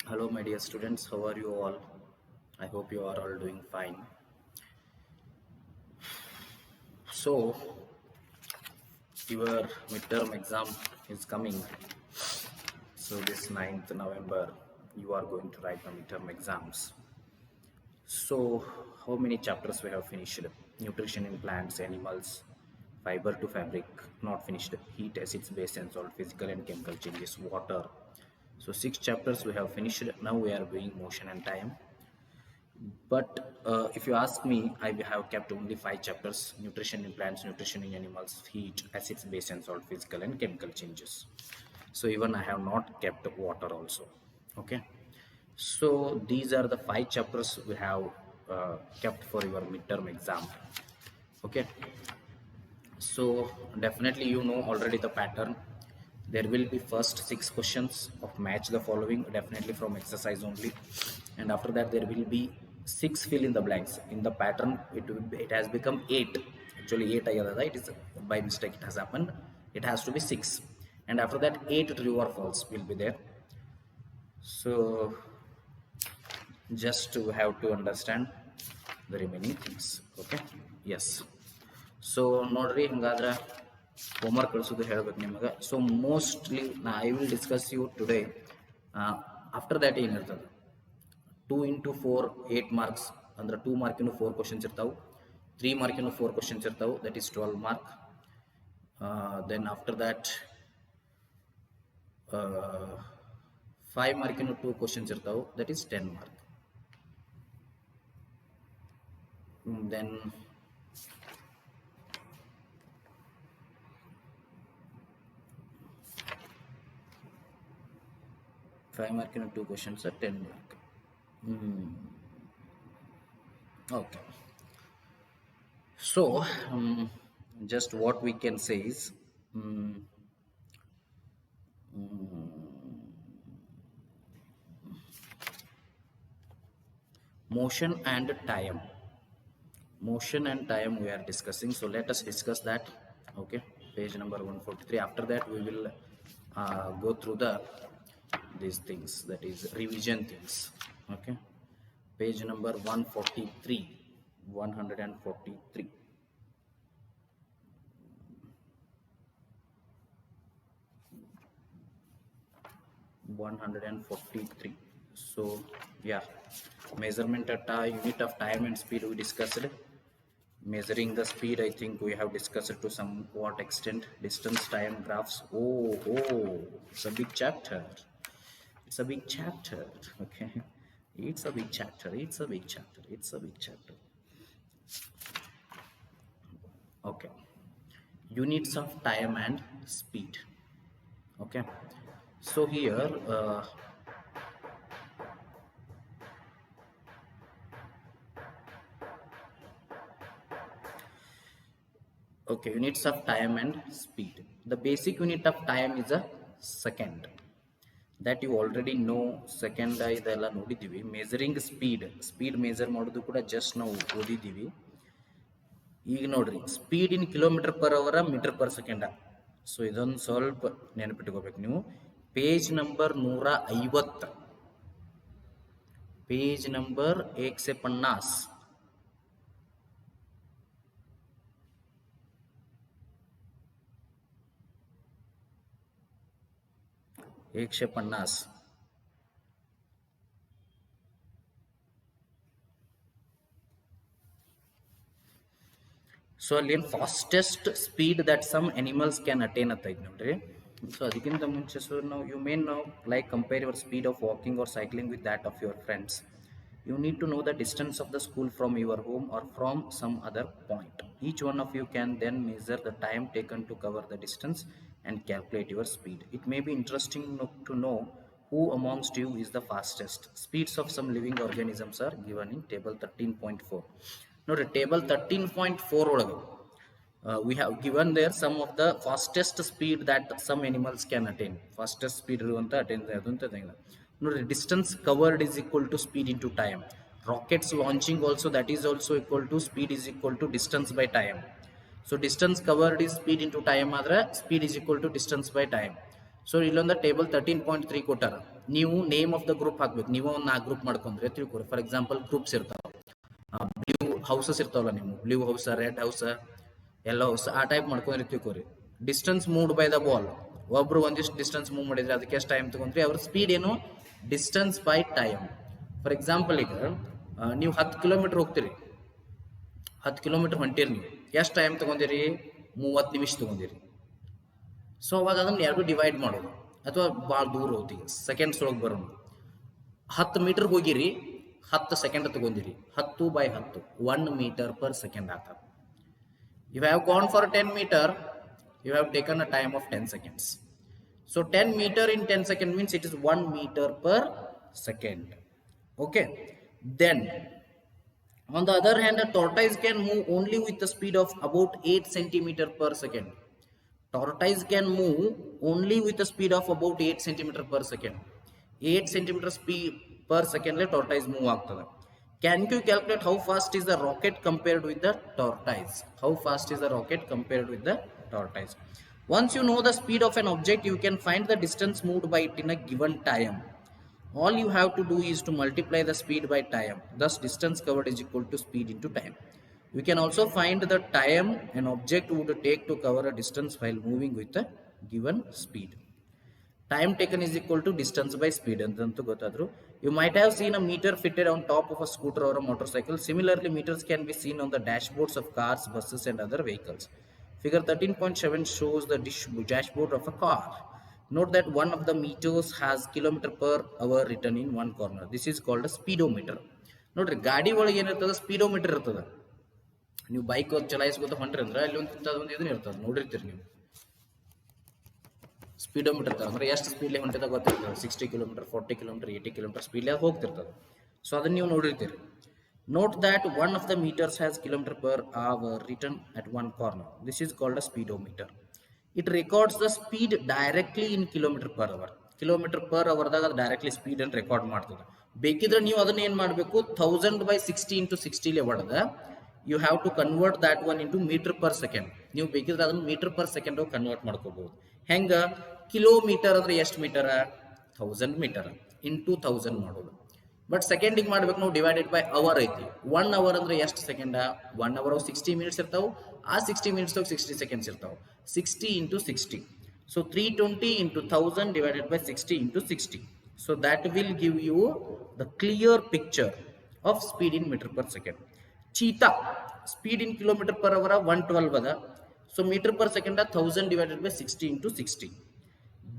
Hello, my dear students. How are you all? I hope you are all doing fine. So, your midterm exam is coming. So, this 9th November, you are going to write the midterm exams. So, how many chapters we have finished? Nutrition in plants, animals, fiber to fabric, not finished. Heat, acids, base, and salt, physical and chemical changes, water. So, 6 chapters we have finished. Now we are doing motion and time. But if you ask me, I have kept only 5 chapters: nutrition in plants, nutrition in animals, heat, acids, base, and salt, physical and chemical changes. So even I have not kept water also. Okay. So these are the 5 chapters we have kept for your midterm exam. Okay. So definitely you know already the pattern. There will be first 6 questions of match the following, definitely from exercise only, and after that there will be 6 fill in the blanks. In the pattern, it has become 8. Actually 8 agada, it is by mistake it has happened. It has to be 6, and after that 8 true or false will be there. So just to have to understand the remaining things. Okay. Yes. So ನೋಡ್ರಿ ಹಂಗಾದ್ರೆ homework ಕಳಿಸೋದು ಹೇಳ್ಬೇಕು ನಿಮಗೆ. So mostly I will discuss you today. After that ಏನಿರ್ತದೆ 2 into 4 8 marks ಅಂದ್ರೆ 2 ಮಾರ್ಕಿನ 4 questions ಇರ್ತಾವೆ, 3 ಮಾರ್ಕಿನ 4 questions ಇರ್ತಾವೆ, that is 12 mark. Then after that 5 ಮಾರ್ಕಿನ 2 ಕ್ವಶನ್ಸ್ ಇರ್ತಾವೆ, that is 10 mark. Then 5 mark in 2 questions are 10 mark. Okay. So just what we can say is motion and time. Motion and time we are discussing. So let us discuss that. Okay. Page number 143. After that we will go through these things, that is revision things. Okay. Page number 143. 143. So yeah, measurement at unit of time and speed we discussed. Measuring the speed, I think we have discussed it to somewhat extent. Distance, time, graphs. Oh, it's a big chapter. It's a big chapter. Okay. It's a big chapter. It's a big chapter. It's a big chapter. Okay. Units of time and speed. Okay. So here okay, units of time and speed. The basic unit of time is a second. That you already know. Second ಇದೆಲ್ಲ ನೋಡಿದ್ದೀವಿ. Measuring speed measure ಮಾಡೋದು ಕೂಡ just ನಾವು ಓದಿದ್ದೀವಿ. ಈಗ ನೋಡ್ರಿ, speed in kilometer per hour meter per second. So ಇದೊಂದು ಸ್ವಲ್ಪ ನೆನಪಿಟ್ಕೋಬೇಕು ನೀವು. Page number 150, page number 150. 150. So ಅಲ್ಲಿ ಏನು fastest speed that some animals can attain ಅಂತ ಐತೆ ನೋಡ್ರಿ. ಸೊ ಅದಕ್ಕಿಂತ ಮುಂಚೆ ಸೊ ನಾವು ಯು ಮೇನ್ ನಾವು like compare your speed of walking or cycling with that of your friends. You need to know the distance of the school from your home or from some other point. Each one of you can then measure the time taken to cover the distance and calculate your speed. It may be interesting to know who amongst you is the fastest. Speeds of some living organisms are given in table 13.4. Now the table 13.4 we have given there some of the fastest speed that some animals can attain. Fastest speed attain no, distance covered is equal to speed into time. Rockets launching also, that is also equal to speed is equal to distance by time. So distance covered is speed into time, speed is equal to distance by time. So on the table 13.3 ಕೊಟ್ಟಾರ. ನೀವು name of the group ಹಾಕ್ಬೇಕು. ನೀವು ಒಂದು 4 group ಮಾಡ್ಕೊಂಡ್ರೆ ತಿಳ್ಕೊರಿ. For example groups ಇರ್ತಾವೆ, blue houses ಇರ್ತಾವಲ್ಲ, ನಿಮ್ಮ blue house, red house, yellow house, ಆ ಟೈಪ್ ಮಾಡ್ಕೊಂಡ್ರೆ ತಿಳ್ಕೊರಿ. Distance moved by the ball, ಒಬ್ರು ಒಂದಿಷ್ಟು ಡಿಸ್ಟೆನ್ಸ್ ಮೂವ್ ಮಾಡಿದ್ರೆ ಅದಕ್ಕೆ ಎಷ್ಟು ಟೈಮ್ ತಗೊಂಡ್ರಿ, ಅವ್ರ ಸ್ಪೀಡ್ ಏನು, distance by time. For example ಈಗ ನೀವು 10 ಕಿಲೋಮೀಟರ್ ಹೋಗ್ತೀರಿ, 10 ಕಿಲೋಮೀಟರ್ ಹೊಂಟಿರಿ, ನೀವು ಎಷ್ಟು ಟೈಮ್ ತಗೊಂಡಿರಿ, 30 ನಿಮಿಷ ತಗೊಂಡಿರಿ. ಸೊ ಅವಾಗ ಅದನ್ನು 2 ಡಿವೈಡ್ ಮಾಡೋದು, ಅಥವಾ ಭಾಳ ದೂರ ಹೋಗ್ತೀವಿ ಸೆಕೆಂಡ್ಸ್ ಒಳಗೆ ಬರೋದು. 10 ಮೀಟರ್ ಹೋಗಿರಿ, 10 second ತಗೊಂಡಿರಿ, 10 by 10 1 meter per second ಆಗ್ತದೆ. You have gone for 10 meter, you have taken a time of 10 seconds. So 10 meter in 10 seconds means it is 1 meter per second. Okay. Then on the other hand, a tortoise can move only with the speed of about 8 centimeter per second. Tortoise can move only with the speed of about 8 centimeter per second. 8 centimeter speed per second le tortoise move ಆಗ್ತದೆ. Can you calculate how fast is the rocket compared with the tortoise? How fast is the rocket compared with the tortoise? Once you know the speed of an object, you can find the distance moved by it in a given time. All you have to do is to multiply the speed by time. Thus, distance covered is equal to speed into time. You can also find the time an object would take to cover a distance while moving with a given speed. Time taken is equal to distance by speed antantu gottadru. You might have seen a meter fitted on top of a scooter or a motorcycle. Similarly, meters can be seen on the dashboards of cars, buses and other vehicles. Figure 13.7 shows the dashboard of a car. Note that one of the meters has kilometer per hour written in one corner. This is called a speedometer. ನೋಡ್ರಿ, ಗಾಡಿ ಒಳಗೆ ಏನಿರ್ತದೆ, speedometer ಇರ್ತದೆ. ನೀವು bike ಚಲಾಯಿಸ್ಕೊತ ಹೊಂಟ್ರಿ ಅಂದ್ರೆ ಅಲ್ಲಿ ಒಂದು ಇದನ್ನ ಇರ್ತದೆ, ನೋಡಿರ್ತೀರಿ ನೀವು. ಸ್ಪೀಡೋಮೀಟರ್ ಇರ್ತದೆ ಅಂದ್ರೆ ಎಷ್ಟು ಸ್ಪೀಡ್ಲಿ ಹೊಂಟಿದಾಗ ಗೊತ್ತಿರ್ತದೆ. 60 ಕಿಲೋಮೀಟರ್, 40 ಕಿಲೋಮೀಟರ್, 80 ಕಿಲೋಮೀಟರ್ ಸ್ಪೀಡ್ಲಿ ಅದು ಹೋಗ್ತಿರ್ತದೆ. ಸೊ ಅದನ್ನ ನೀವು ನೋಡಿರ್ತೀರಿ. Note that one of the meters has kilometer per hour written at one corner. This is called a speedometer. It records the speed directly in kilometer per hour. Kilometer per hour ದಾಗ ಅದು directly speed ಅನ್ನು record ಮಾಡ್ತದೆ. ಬೇಕಿದ್ರೆ ನೀವು ಅದನ್ನ ಏನು ಮಾಡಬೇಕು, 1000/60 into 60 ಲೆ ಹೊಡೆದ you have to convert that one into meter per second. ನೀವು ಬೇಕಿದ್ರೆ ಅದನ್ನ ಮೀಟರ್ ಪರ್ ಸೆಕೆಂಡ್ ಕನ್ವರ್ಟ್ ಮಾಡ್ಕೋಬಹುದು. ಹೆಂಗ, ಕಿಲೋಮೀಟರ್ ಅಂದ್ರೆ ಎಷ್ಟು ಮೀಟರ್, 1000 ಮೀಟರ್ ಇಂಟು 1000 ಮಾಡೋದು. ಬಟ್ ಸೆಕೆಂಡಿಗೆ ಮಾಡ್ಬೇಕು ನಾವು, ಡಿವೈಡೆಡ್ ಬೈ ಅವರ್ ಐತಿ. 1 hour ಅಂದ್ರೆ ಎಷ್ಟು ಸೆಕೆಂಡ, 1 hour 60 minutes ಇರ್ತಾವೆ. ಆ 60 minutes 60 seconds ಇರ್ತಾವೆ. 60 into 60. So 320 into 1000 divided by 60 into 60. So that will give you the clear picture of speed in meter per second. Cheetah, speed in kilometer per hour 112 ada. So meter per second 1000 divided by 60 into 60.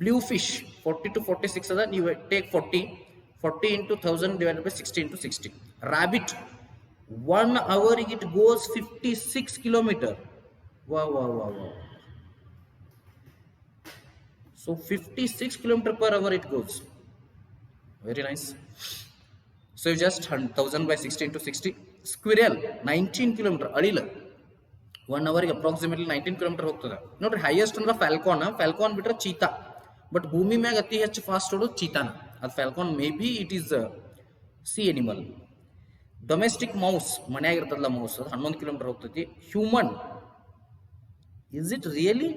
Blue fish 40 to 46 ada. You take 40 into 1000 divided by 60 into 60. Rabbit, 1 hour it goes 56 kilometer. Wow. So 56 kilometer per hour it goes. Very nice. So you just 1000 by 60 into 60. Squirrel 19 kilometer. Adila 1 hour approximately 19 kilometer ಹೋಗ್ತದೆ. ನೋಡ್ರಿ, highest ಅಂದ್ರೆ ಫ್ಯಾಲ್ಕಾನ್ ಬಿಟ್ರೆ cheetah. But ಭೂಮಿ ಮ್ಯಾಗ ಅತಿ ಹೆಚ್ಚು fast ಓಡೋದು ಚೀತಾನ. ಅದು falcon may be it is sea animal. Domestic mouse, ಮನ್ಯಾಗ ಇರ್ತದಲ್ಲ ಮೌಸ್, ಅದು 11 ಕಿಲೋಮೀಟರ್ ಹೋಗ್ತೈತಿ. Human, is it really?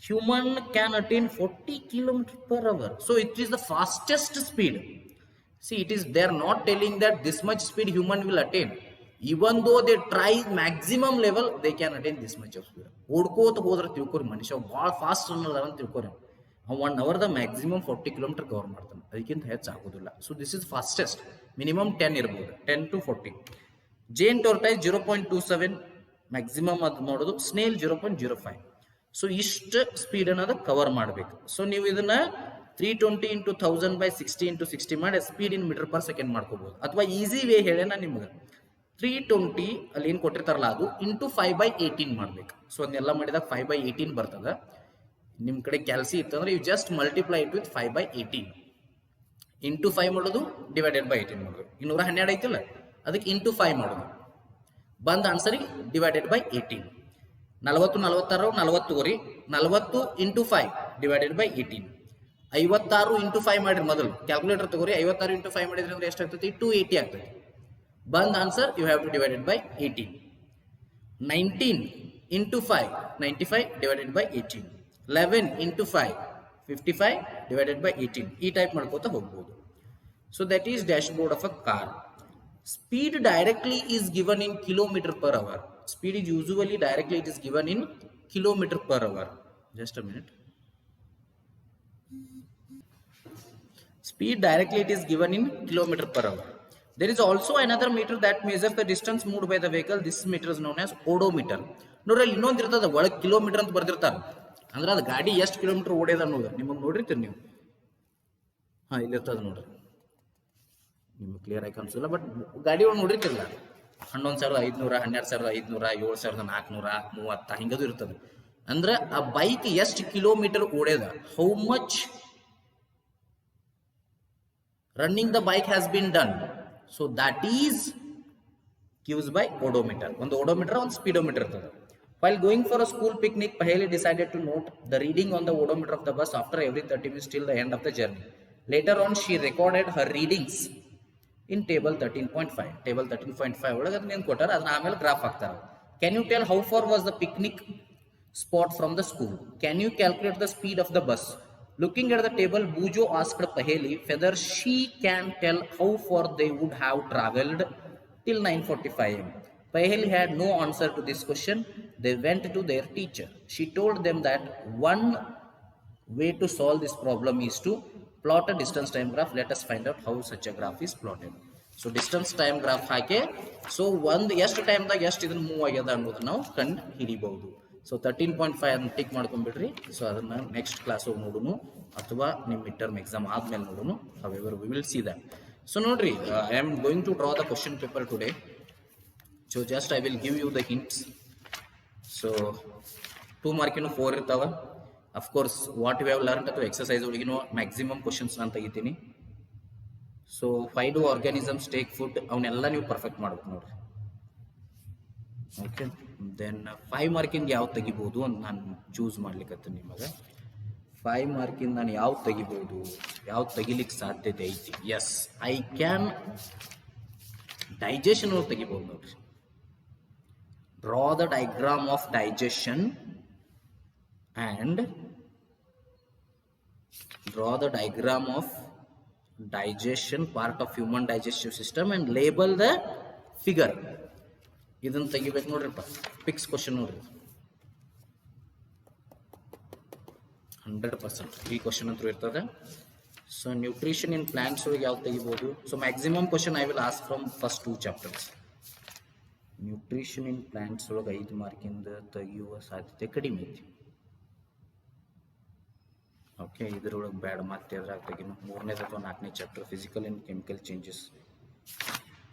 Human can attain 40 kilometers per hour. So it is the fastest speed. See, it is, they are not telling that this much speed human will attain. Even though they try maximum level, they can attain this much of speed. ಓಡ್ಕೋತ ಹೋದ್ರೆ ತಿಳ್ಕೊರಿ, ಮನುಷ್ಯ ಭಾಳ fast runner ಅಂತ ತಿಳ್ಕೊರಿ. 1 hour the maximum 40 kilometre cover ಮಾಡ್ತಾನೆ, ಅದಕ್ಕಿಂತ ಹೆಚ್ಚು ಆಗೋದಿಲ್ಲ. So this is fastest. Minimum 10 ಇರ್ಬೋದು, 10 to 40. Jane ಟೋರ್ಟೈಸ್ 0.27 maximum ಅದು ನೋಡೋದು. ಸ್ನೇಲ್ 0.05. ಸೊ ಇಷ್ಟು ಸ್ಪೀಡ್ ಅನ್ನೋದು ಕವರ್ ಮಾಡಬೇಕು. ಸೊ ನೀವು ಇದನ್ನ 320 into 1000 by 60 into 60 ಮಾಡಿ speed in meter per second ಮಾಡ್ಕೋಬಹುದು. ಅಥವಾ ಈಸಿ ವೇ ಹೇಳೇನ ನಿಮ್ಗೆ, 320 ಅಲ್ಲಿ ಏನು ಕೊಟ್ಟಿರ್ತಾರಲ್ಲ ಅದು ಇಂಟು 5/18 ಮಾಡ್ಬೇಕು. ಸೊ ಅದನ್ನೆಲ್ಲ ಮಾಡಿದಾಗ 5/18 ಬರ್ತದೆ. ನಿಮ್ಮ ಕಡೆ ಕ್ಯಾಲ್ಸಿ ಇತ್ತಂದ್ರೆ you just multiply it with 5/18. Into 5 ಮಾಡೋದು, ಡಿವೈಡೆಡ್ ಬೈ 18 ಮಾಡೋದು. 212 ಐತಿಲ್ಲ, ಅದಕ್ಕೆ ಇಂಟು 5 ಮಾಡೋದು. ಬಂದ ಆನ್ಸರಿಗೆ divided by 18. 40 46 40 40 into 5 divided by 18. 56 into 5 ಮಾಡಿರಿ, ಮೊದಲು ಕ್ಯಾಲ್ಕುಲೇಟರ್ ತಗೋರಿ. 56 ಇಂಟು 5 ಮಾಡಿದ್ರಿ ಅಂದ್ರೆ ಎಷ್ಟಾಗ್ತೈತಿ, 280 ಆಗ್ತೈತಿ. ಬಂದ answer you have to divided by 18. 19 into 5 95 divided by 18. 11 into 5 55 divided by 18 ಈ ಟೈಪ್ ಮಾಡ್ಕೋತಾ ಹೋಗ್ಬೋದು. So that is dashboard of a car. Speed directly is given in kilometer per hour. Speed is usually directly it is given in kilometer per hour. Just a minute. Speed directly it is given in kilometer per hour. There is also another meter that measures the distance moved by the vehicle. This meter is known as odometer. ನೋಡ್ರಿ ಅಲ್ಲಿ ಇನ್ನೊಂದು ಇರ್ತದ ಒಳಗೆ kilometre ಅಂತ ಬರ್ದಿರ್ತಾರೆ, ಅಂದ್ರೆ ಅದು ಗಾಡಿ ಎಷ್ಟು ಕಿಲೋಮೀಟರ್ ಓಡ್ಯದ ಅನ್ನೋದು ನಿಮಗೆ ನೋಡಿರ್ತೀರಿ ನೀವು. ಹಾಂ ಇಲ್ಲಿರ್ತದೆ ನೋಡ್ರಿ, ನಿಮ್ಗೆ ಕ್ಲಿಯರ್ ಆಗಿ ಕಾಣಿಸಲ್ಲ, ಬಟ್ ಗಾಡಿ ಒಳಗೆ ನೋಡಿರ್ತಿರಲ್ಲ 11,500, 12,500, 7,430 ಹಿಂಗದು ಇರ್ತದೆ. ಅಂದ್ರೆ ಆ ಬೈಕ್ ಎಷ್ಟು ಕಿಲೋಮೀಟರ್ ಓಡ್ಯದ, how much running the bike has been done. So that is gives by odometer. On the odometer on speedometer. While going for a school picnic, Paheli decided to note the reading on the odometer of the bus after every 30 minutes till the end of the journey. Later on, she recorded her readings in table 13.5. Table 13.5 ಒಳಗೆ ಅದನ್ನ ಏನು ಕೊಟ್ಟಾರ ಅದನ್ನ ಆಮೇಲೆ graph ಹಾಕ್ತಾರೆ. Can you tell how far was the picnic spot from the school? Can you calculate the speed of the bus? Looking at the table, Bujo asked Paheli whether she can tell how far they would have travelled till 9:45 am. Paheli had no answer to this question. They went to their teacher. She told them that one way to solve this problem is to plot a distance time graph. Let us find out how such a graph is plotted. So distance time graph hockey so ಒಂದು ಎಷ್ಟು ಟೈಮ್ದಾಗ ಎಷ್ಟು ಇದನ್ನು move ಆಗ್ಯದ ಅನ್ನೋದು ನಾವು ಕಂಡು ಹಿಡಿಬಹುದು. So 13.5 ಅದನ್ನು ಟಿಕ್ ಮಾಡ್ಕೊಂಡ್ಬಿಡ್ರಿ. ಸೊ ಅದನ್ನು ನೆಕ್ಸ್ಟ್ ಕ್ಲಾಸ್ ಹೋಗಿ ನೋಡೋಣ ಅಥವಾ ನಿಮ್ಮ ಮಿಡ್ ಟರ್ಮ್ ಎಕ್ಸಾಮ್ ಆದ್ಮೇಲೆ ನೋಡೋಣ. However we will see that. So ನೋಡ್ರಿ, I am going to draw the question paper today. So just I will give you the hints. So 2 ಮಾರ್ಕಿನೂ 4 ಇರ್ತಾವ. Of course what we have learn ಅಥವಾ exercise ಒಳಗಿನೂ maximum questions ನಾನು ತೆಗಿತೀನಿ. So 5 do organisms take food ಅವನ್ನೆಲ್ಲ ನೀವು perfect ಮಾಡ್ಬೇಕು ನೋಡ್ರಿ. ಓಕೆ, ದೆನ್ 5 ಮಾರ್ಕಿಂದ ಯಾವ್ದು ತೆಗಿಬೋದು ಅಂತ ನಾನು ಚೂಸ್ ಮಾಡ್ಲಿಕ್ಕೆ ನಿಮಗೆ. 5 ಮಾರ್ಕಿಂದ ನಾನು ಯಾವ್ದು ತೆಗಿಬೋದು, ಯಾವ್ದು ತೆಗಿಲಿಕ್ಕೆ ಸಾಧ್ಯತೆ ಐತಿ? ಎಸ್, ಐ ಕ್ಯಾನ್ ಡೈಜೆಷನ್ ಅವ್ರು ತೆಗಿಬೋದು ನೋಡ್ರಿ. Draw the diagram of digestion and draw the diagram of digestion part of human digestive system and label the figure. ಇದನ್ನು ತೆಗಿಬೇಕು ನೋಡ್ರಿಪ್ಪ. ಪಿಕ್ಸ್ ಕ್ವಶನ್ ನೋಡ್ರಿ, 100% ಈ ಕ್ವಶನ್ ಅಂತೂ ಇರ್ತದೆ. ಸೊ ನ್ಯೂಟ್ರಿಷನ್ ಇನ್ ಪ್ಲಾಂಟ್ಸ್ ಒಳಗೆ ಯಾವ್ದು ತೆಗಿಬೋದು? So maximum question I will ask from first 2 chapters. Nutrition in plants ಒಳಗೆ 5 ಮಾರ್ಕಿಂದ ತೆಗೆಯುವ ಸಾಧ್ಯತೆ ಕಡಿಮೆ ಐತಿ. ಓಕೆ, ಇದರೊಳಗೆ ಬ್ಯಾಡ್ ಮತ್ತೆ ಅದ್ರಾಗ ತೆಗಿನು 3ನೇ ಅಥವಾ 4ನೇ chapter physical and chemical changes.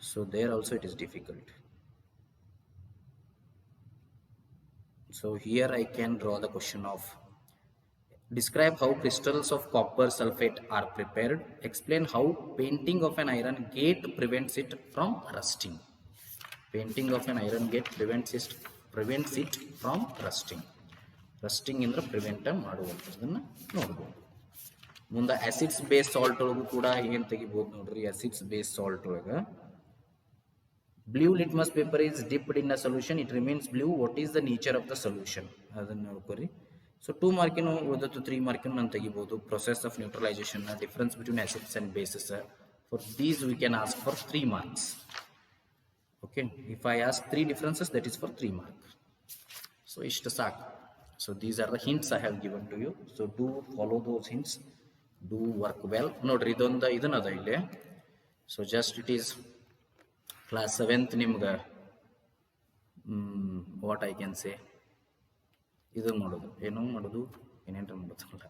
So there also it is difficult. So here I can draw the question of describe how crystals of copper sulfate are prepared. Explain how painting of an iron gate prevents it from rusting. Painting of an iron gate prevents it from rusting. Rusting ಅಂದ್ರೆ prevent ಮಾಡುವಂಥದ್ದನ್ನು ನೋಡ್ಬೋದು. ಮುಂದೆ acids base salt ಒಳಗೂ ಕೂಡ ಏನು ತೆಗಿಬೋದು ನೋಡ್ರಿ. Acids base salt ಒಳಗೆ blue litmus paper is dipped in a solution, it remains blue. What is the nature of the solution ಅದನ್ನು ನೋಡ್ಕೊರಿ. ಸೊ 2 ಮಾರ್ಕಿನೂ ಉಳಿದತ್ತು 3 ಮಾರ್ಕಿನೂ ನಾನು ತೆಗಿಬೋದು. Process of neutralisation, difference between acids and basis. For these we can ask for 3 marks. Okay, if I ask 3 differences that is for 3 marks. So ಇಷ್ಟು ಸಾಕು. So these are the hints I have given to you. So do follow those hints. Do work well. ನೋಡ್ರಿ ಇದೊಂದು ಇದನ್ನದ ಇಲ್ಲಿ. So just it is class 7th ನಿಮ್ಗೆ what I can say ಇದು ಮಾಡೋದು ಏನೇನು ಮಾಡೋದಲ್ಲ,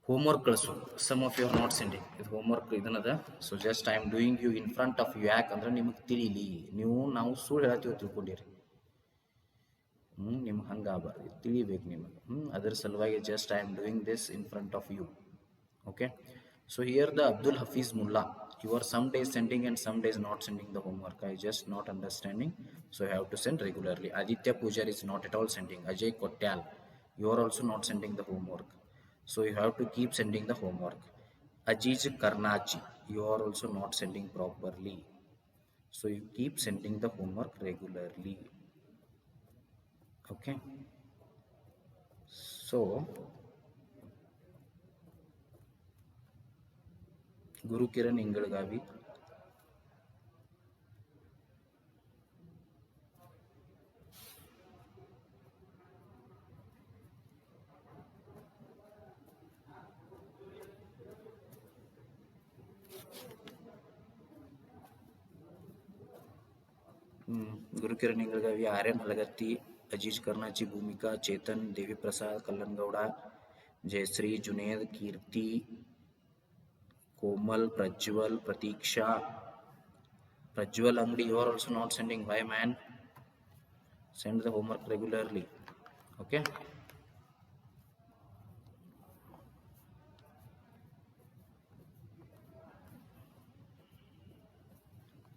ಹೋಮ್ವರ್ಕ್ ಕಳಿಸೋದು. Some of your not sending ಇದು ಹೋಮ್ವರ್ಕ್ ಇದನ್ನದ. So just I am doing you in front of you. ಯಾಕಂದ್ರೆ ನಿಮಗೆ ತಿಳಿಲಿ, ನಾವು ಸುಳ್ಳು ಹೇಳ್ತೀವಿ ತಿಳ್ಕೊಂಡಿರಿ. ನಿಮ್ಗೆ ಹಂಗಾಗಬಾರ್ದು, ತಿಳಿಬೇಕು ನಿಮಗೆ. ಅದರ ಸಲುವಾಗಿ just I am doing this in front of you. Okay, so here the Abdul Hafiz Mullah, you are some days sending and some days not sending the homework. I just not understanding, so you have to send regularly. Aditya Pujari is not at all sending. Ajay Kotyal, you are also not sending the homework, so you have to keep sending the homework. Ajiz Karnachi, you are also not sending properly, so you keep sending the homework regularly. Okay, so Gurukiran Ingalgavi. Gurukiran Ingalgavi, Aryan Halagatti, Aziz कर्णाची भूमिका, चेतन, देवीप्रसाद कल्लनगौडा, जयश्री, जुनेद, कीर्ति, कोमल, प्रज्वल, प्रतीक्षा, Prajwal Angdi, you are also not sending. Why, man? Send the homework regularly. Okay.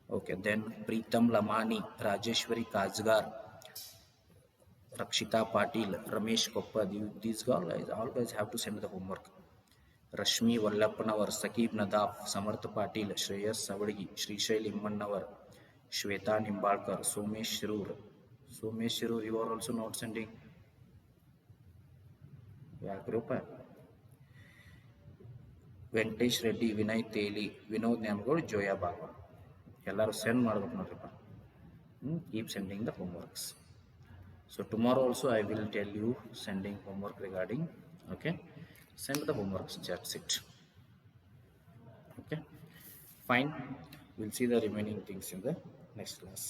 Okay. Then Preetam Lamani, Rajeshwari Kazgar, Rakshita Patil, Ramesh Koppad. These guys, all guys have to send the homework. Rashmi Vallapanavar, Sakib Nadaf, Samarth Patil, Shreyas Savadi, Srishail Immannavar, Shweta Nimbalkar, Somesh Shirur. Somesh Shirur, you are also not sending. Yeah, group. Venkatesh Reddy, Vinay ತೇಲಿ, ವಿನೋದ್ ನ್ಯಾಮಗೌಡ್, ಜೋಯಾ ಬಾಬಾ. ಎಲ್ಲರೂ send ಮಾಡ್ಬೇಕು ನೋಡ್ರಿಪ್ಪ. Keep sending the homeworks. So tomorrow also I will tell you sending homework regarding. Okay, send the homeworks, that's it. Okay, fine, we'll see the remaining things in the next class.